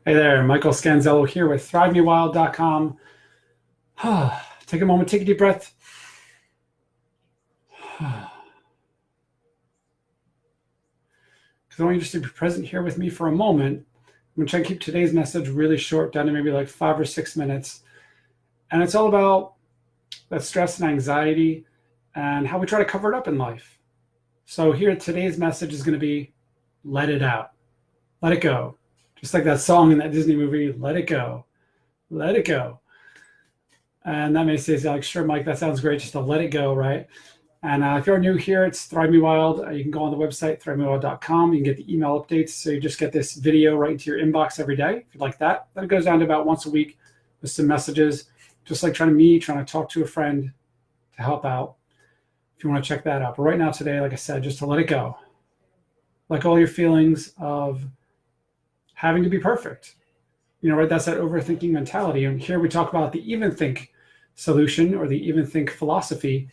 Hey there, Michael Scanzello here with ThriveMeWild.com. Take a moment, take a deep breath. Because I want you just to be present here with me for a moment. I'm going to try to keep today's message really short, down to maybe like 5 or 6 minutes. And it's all about that stress and anxiety and how we try to cover it up in life. So here, today's message is going to be, let it out. Let it go. Just like that song in that Disney movie, let it go. Let it go. And that may say, like, sure, Mike, that sounds great, just to let it go, right? And if you're new here, it's Thrive Me Wild. You can go on the website, thrivemewild.com. You can get the email updates. So you just get this video right into your inbox every day, if you'd like that. Then it goes down to about once a week with some messages, just like trying to talk to a friend to help out, if you want to check that out. But right now, today, like I said, just to let it go. Like all your feelings of having to be perfect. Right? That's that overthinking mentality. And here we talk about the even think solution, or the even think philosophy,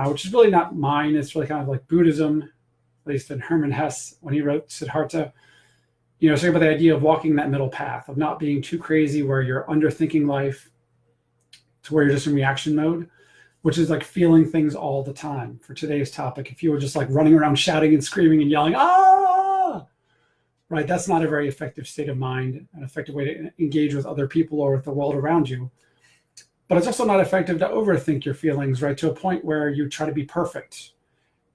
which is really not mine. It's really kind of like Buddhism, at least in Hermann Hesse, when he wrote Siddhartha. Talking about the idea of walking that middle path, of not being too crazy where you're underthinking life to where you're just in reaction mode, which is like feeling things all the time. For today's topic, if you were just like running around shouting and screaming and yelling, right, that's not a very effective state of mind, an effective way to engage with other people or with the world around you. But it's also not effective to overthink your feelings, right, to a point where you try to be perfect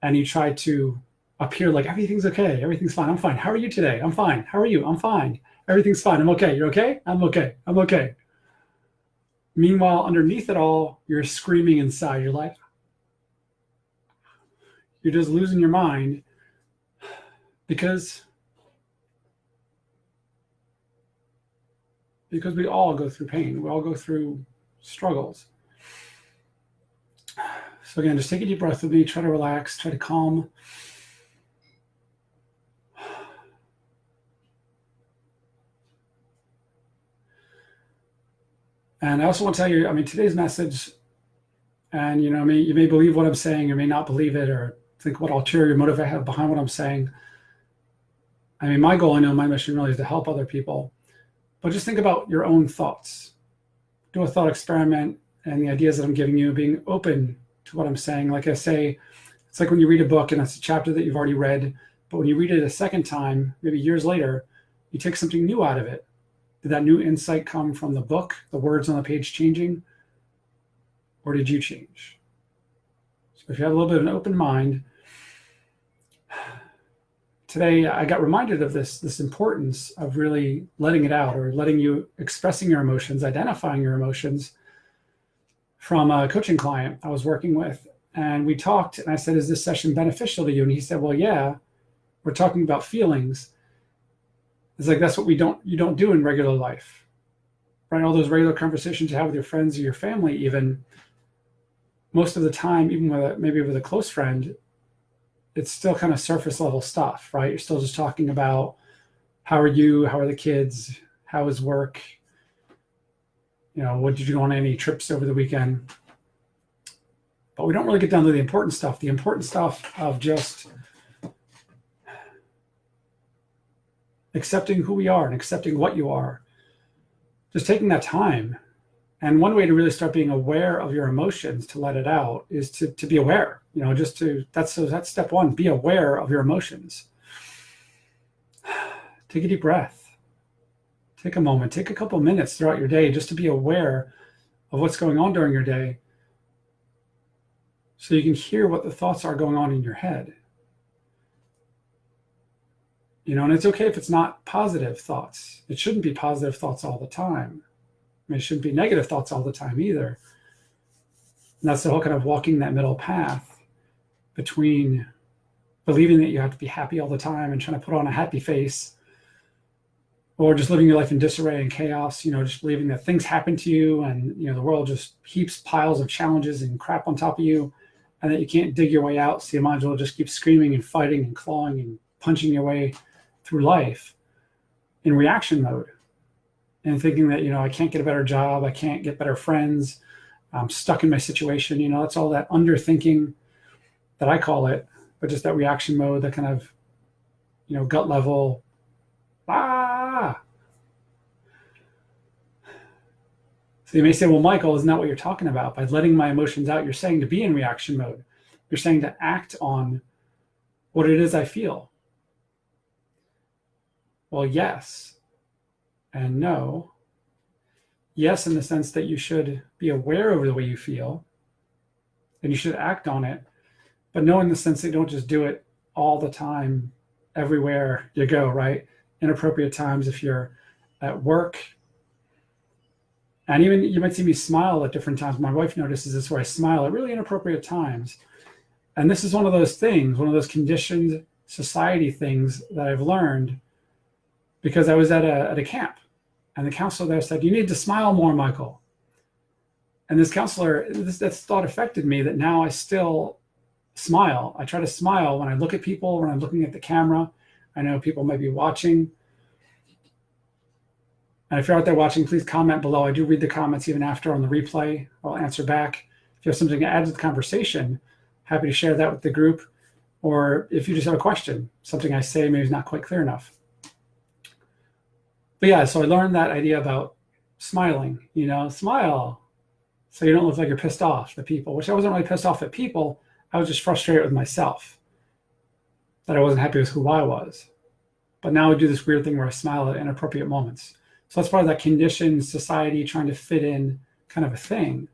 and you try to appear like everything's okay, everything's fine, I'm fine. How are you today? I'm fine. How are you? I'm fine. Everything's fine. I'm okay. You're okay? I'm okay. I'm okay. Meanwhile, underneath it all, you're screaming inside. You're like, you're just losing your mind because we all go through pain. We all go through struggles. So again, just take a deep breath with me. Try to relax. Try to calm. And I also want to tell you, today's message, and you may believe what I'm saying or may not believe it, or think what ulterior motive I have behind what I'm saying. My goal, my mission really is to help other people. But just think about your own thoughts. Do a thought experiment, and the ideas that I'm giving you, being open to what I'm saying. Like I say, it's like when you read a book and it's a chapter that you've already read, but when you read it a second time, maybe years later, you take something new out of it. Did that new insight come from the book, the words on the page changing, or did you change? So if you have a little bit of an open mind, today I got reminded of this importance of really letting it out, or expressing your emotions, identifying your emotions, from a coaching client I was working with. And we talked, and I said, is this session beneficial to you? And he said, well, yeah, we're talking about feelings. It's like, that's what you don't do in regular life, right? All those regular conversations you have with your friends or your family, even most of the time, even maybe with a close friend, it's still kind of surface level stuff, right? You're still just talking about, how are you? How are the kids? How is work? What did you go on any trips over the weekend? But we don't really get down to the important stuff of just accepting who we are and accepting what you are. Just taking that time. And one way to really start being aware of your emotions, to let it out, is to be aware. That's step one. Be aware of your emotions. Take a deep breath. Take a moment. Take a couple minutes throughout your day just to be aware of what's going on during your day, so you can hear what the thoughts are going on in your head. And it's okay if it's not positive thoughts. It shouldn't be positive thoughts all the time. It shouldn't be negative thoughts all the time either. And that's the whole kind of walking that middle path between believing that you have to be happy all the time and trying to put on a happy face, or just living your life in disarray and chaos, just believing that things happen to you and, the world just heaps piles of challenges and crap on top of you, and that you can't dig your way out. So you might as well just keep screaming and fighting and clawing and punching your way through life in reaction mode, and thinking that, I can't get a better job, I can't get better friends, I'm stuck in my situation. That's all that underthinking, that I call it, but just that reaction mode, that kind of, gut level, So you may say, well, Michael, isn't that what you're talking about? By letting my emotions out, you're saying to be in reaction mode. You're saying to act on what it is I feel. Well, yes and no. Yes, in the sense that you should be aware of the way you feel and you should act on it, but no in the sense that you don't just do it all the time, everywhere you go, right? Inappropriate times if you're at work. And even you might see me smile at different times. My wife notices this, where I smile at really inappropriate times. And this is one of those things, one of those conditioned society things that I've learned because I was at a camp, and the counselor there said, "You need to smile more, Michael." And this counselor, that thought affected me, that now I still smile. I try to smile when I look at people, when I'm looking at the camera. I know people might be watching. And if you're out there watching, please comment below. I do read the comments even after on the replay. I'll answer back. If you have something to add to the conversation, happy to share that with the group. Or if you just have a question, something I say maybe is not quite clear enough. But yeah, so I learned that idea about smiling, smile. So you don't look like you're pissed off at people, which I wasn't really pissed off at people. I was just frustrated with myself that I wasn't happy with who I was. But now I do this weird thing where I smile at inappropriate moments. So that's part of that conditioned society trying to fit in kind of a thing.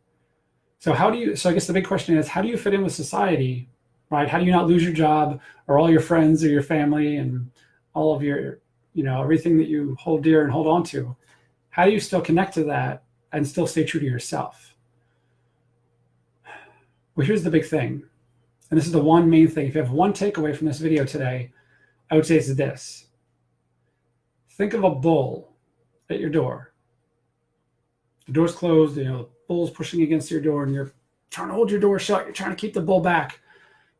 So I guess the big question is, how do you fit in with society, right? How do you not lose your job or all your friends or your family and all of your, everything that you hold dear and hold on to? How do you still connect to that and still stay true to yourself? Well, here's the big thing. And this is the one main thing. If you have one takeaway from this video today, I would say it's this. Think of a bull at your door. The door's closed, the bull's pushing against your door, and you're trying to hold your door shut. You're trying to keep the bull back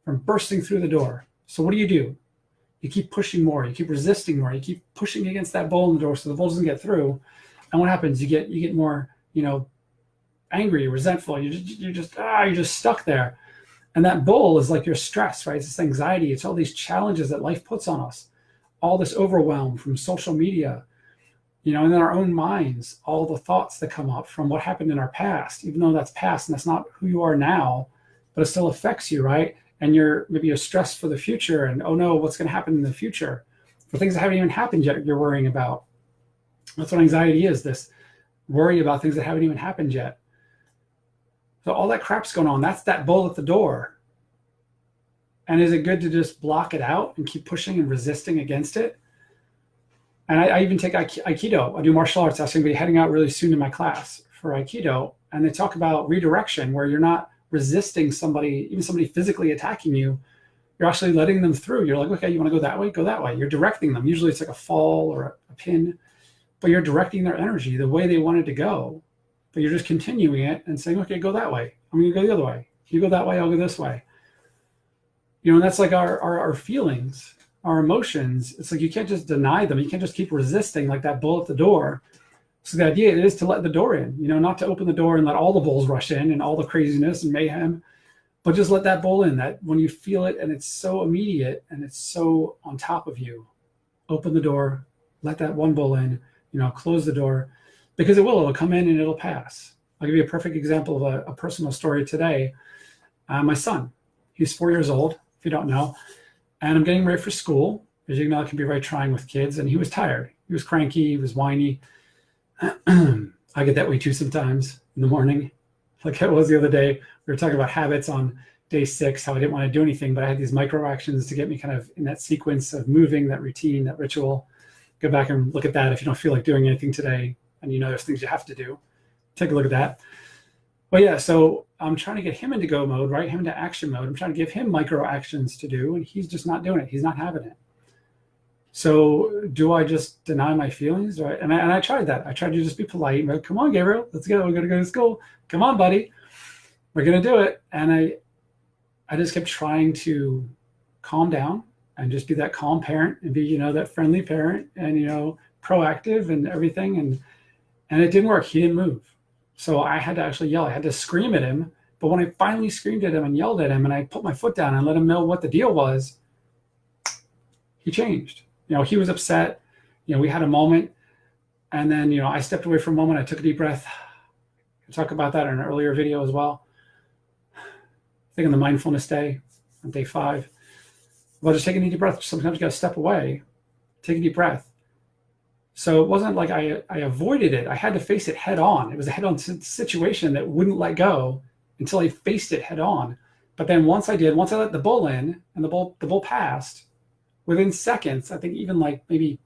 from bursting through the door. So what do? You keep pushing more. You keep resisting more. You keep pushing against that bull in the door so the bull doesn't get through. And what happens? You get more, angry, resentful. You're just stuck there. And that bull is like your stress, right? It's this anxiety. It's all these challenges that life puts on us. All this overwhelm from social media, and in our own minds, all the thoughts that come up from what happened in our past, even though that's past and that's not who you are now, but it still affects you, right? And you're stressed for the future, and oh no, what's going to happen in the future? For things that haven't even happened yet, you're worrying about. That's what anxiety is, this worry about things that haven't even happened yet. So all that crap's going on. That's that bull at the door. And is it good to just block it out and keep pushing and resisting against it? And I even take Aikido. I do martial arts. I'm going to be heading out really soon to my class for Aikido. And they talk about redirection, where you're not resisting somebody, even somebody physically attacking you. You're actually letting them through. You're like, okay, you want to go that way? Go that way. You're directing them. Usually it's like a fall or a pin, but you're directing their energy the way they wanted to go. But you're just continuing it and saying, okay, go that way. I'm going to go the other way. You go that way, I'll go this way. And that's like our feelings, our emotions. It's like you can't just deny them. You can't just keep resisting like that bull at the door. So the idea is to let the door in, not to open the door and let all the bulls rush in and all the craziness and mayhem, but just let that bull in, that when you feel it and it's so immediate and it's so on top of you, open the door, let that one bull in, close the door, because it'll come in and it'll pass. I'll give you a perfect example of a personal story today. My son, he's 4 years old, if you don't know, and I'm getting ready for school. As you know, it can be very trying with kids, and he was tired. He was cranky, he was whiny. I get that way too sometimes in the morning. Like it was the other day, we were talking about habits on day 6, how I didn't want to do anything, but I had these micro actions to get me kind of in that sequence of moving, that routine, that ritual. Go back and look at that if you don't feel like doing anything today, and there's things you have to do. Take a look at that. But yeah, so I'm trying to get him into go mode, right? Him into action mode. I'm trying to give him micro actions to do, and he's just not doing it. He's not having it. So do I just deny my feelings? Right? And I tried that. I tried to just be polite. Like, come on, Gabriel, let's go. We're going to go to school. Come on, buddy. We're going to do it. And I just kept trying to calm down and just be that calm parent and be, that friendly parent and, proactive and everything. And it didn't work. He didn't move. So I had to actually yell. I had to scream at him. But when I finally screamed at him and yelled at him and I put my foot down and let him know what the deal was, he changed. He was upset. We had a moment. And then, I stepped away for a moment. I took a deep breath. I talk about that in an earlier video as well. I think on the mindfulness day, on day 5, about just taking a deep breath. Sometimes you got to step away, take a deep breath. So it wasn't like I avoided it. I had to face it head on. It was a head on situation that wouldn't let go until I faced it head on. But then once I let the bull in and the bull passed, within seconds, I think even like maybe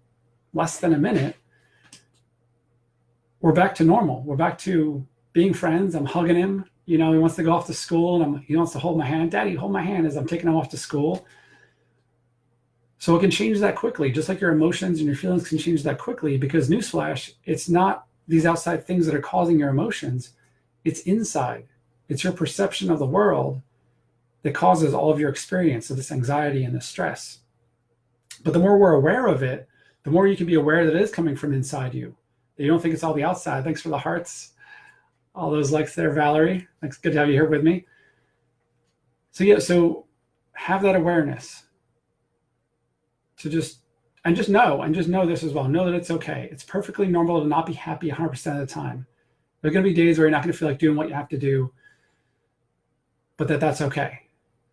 less than a minute, we're back to normal. We're back to being friends. I'm hugging him. You know, he wants to go off to school and he wants to hold my hand. Daddy, hold my hand as I'm taking him off to school. So it can change that quickly, just like your emotions and your feelings can change that quickly, because newsflash, it's not these outside things that are causing your emotions. It's inside. It's your perception of the world that causes all of your experience of this anxiety and this stress. But the more we're aware of it, the more you can be aware that it is coming from inside you. That you don't think it's all the outside. Thanks for the hearts. All those likes there, Valerie. Thanks. Good to have you here with me. So yeah, so have that awareness. To just know this as well. Know that it's okay. It's perfectly normal to not be happy 100% of the time. There are going to be days where you're not going to feel like doing what you have to do, but that's okay.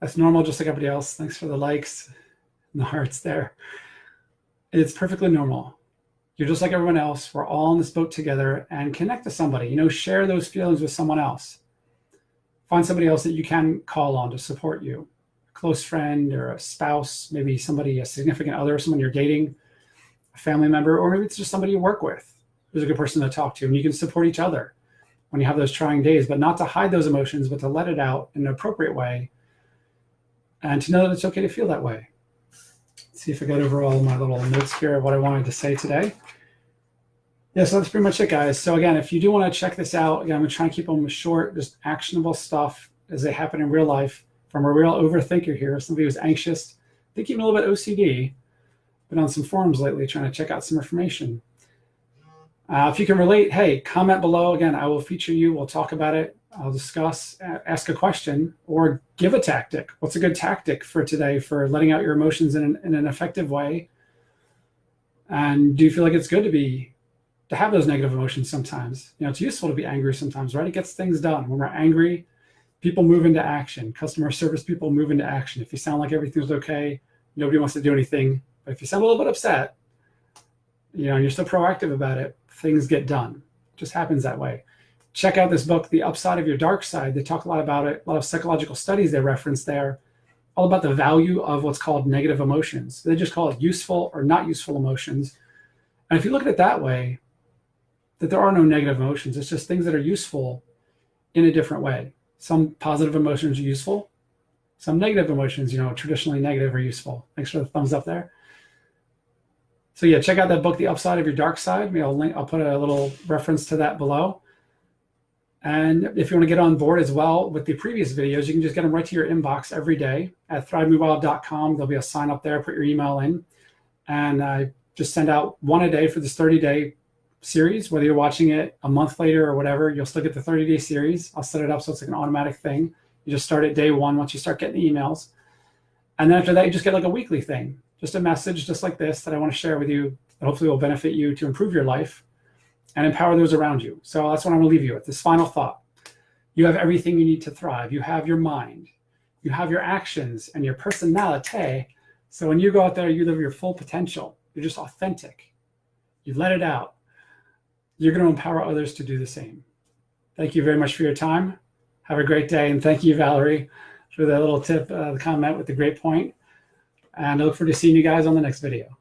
That's normal, just like everybody else. Thanks for the likes and the hearts there. It's perfectly normal. You're just like everyone else. We're all in this boat together, and connect to somebody. You know, share those feelings with someone else. Find somebody else that you can call on to support you. Close friend or a spouse, maybe somebody, a significant other, someone you're dating, a family member, or maybe it's just somebody you work with who's a good person to talk to. And you can support each other when you have those trying days, but not to hide those emotions, but to let it out in an appropriate way and to know that it's okay to feel that way. Let's see if I got over all my little notes here of what I wanted to say today. Yeah, so that's pretty much it, guys. So again, if you do want to check this out, again, I'm going to try and keep them short, just actionable stuff as they happen in real life. From a real overthinker here, somebody who's anxious, I think even a little bit OCD, been on some forums lately trying to check out some information. If you can relate, hey, comment below. Again, I will feature you. We'll talk about it. I'll discuss, ask a question, or give a tactic. What's a good tactic for today for letting out your emotions in an effective way? And do you feel like it's good to have those negative emotions sometimes? You know, it's useful to be angry sometimes, right? It gets things done. When we're angry, people move into action. Customer service people move into action. If you sound like everything's okay, nobody wants to do anything. But if you sound a little bit upset, you know, and you're still proactive about it, things get done. It just happens that way. Check out this book, The Upside of Your Dark Side. They talk a lot about it. A lot of psychological studies they reference there, all about the value of what's called negative emotions. They just call it useful or not useful emotions. And if you look at it that way, that there are no negative emotions. It's just things that are useful in a different way. Some positive emotions are useful. Some negative emotions, you know, traditionally negative, are useful. Thanks for the thumbs up there. So yeah, check out that book, The Upside of Your Dark Side. Maybe I'll put a little reference to that below. And if you want to get on board as well with the previous videos, you can just get them right to your inbox every day at thrivemewild.com. There'll be a sign up there, put your email in. And I just send out one a day for this 30-day series. Whether you're watching it a month later or whatever, you'll still get the 30-day series. I'll set it up so it's like an automatic thing. You just start at day 1 once you start getting the emails. And then after that, you just get like a weekly thing, just a message just like this that I want to share with you that hopefully will benefit you to improve your life and empower those around you. So that's what I'm going to leave you with, this final thought. You have everything you need to thrive. You have your mind, you have your actions and your personality. So when you go out there, you live your full potential. You're just authentic. You let it out. You're going to empower others to do the same. Thank you very much for your time. Have a great day. And thank you, Valerie, for that little tip, the comment with the great point. And I look forward to seeing you guys on the next video.